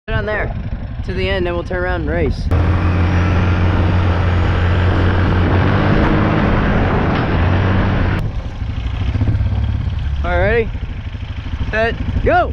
Put on there to the end, then we'll turn around and race. All right, ready, set, go!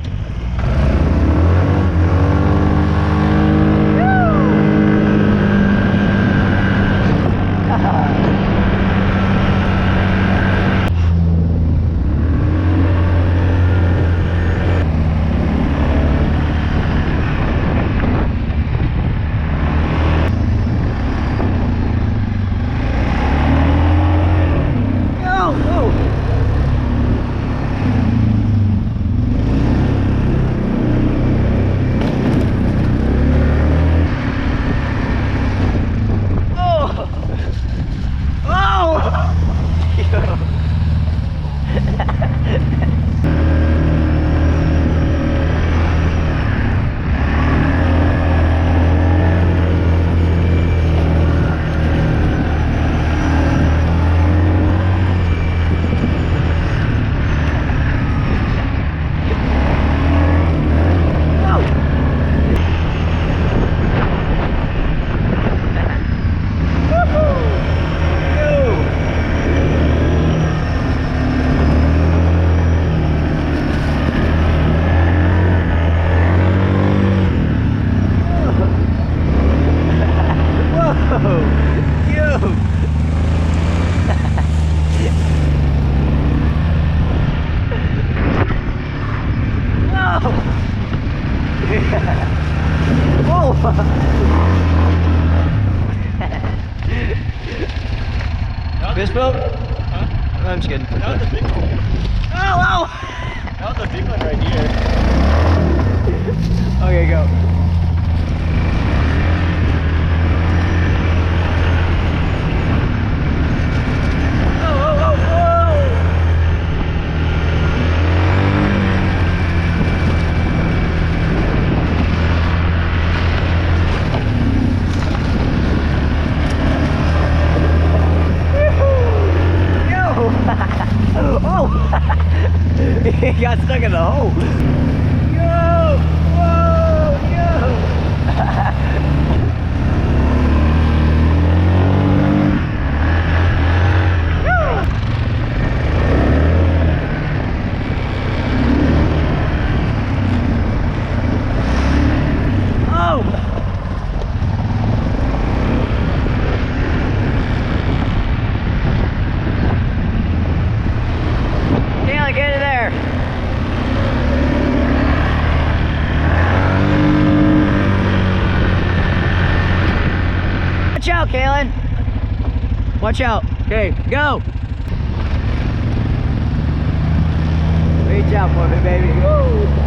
Fist bump? Huh? I'm just kidding. That was a big one. Oh, oh! That was a big one right here. Okay, go. He got stuck in the hole. Yo! Whoa! Yo! Oh! Kayla, get in there! Watch out, Kaylin. Watch out. Okay, go. Reach out for me, baby. Woo.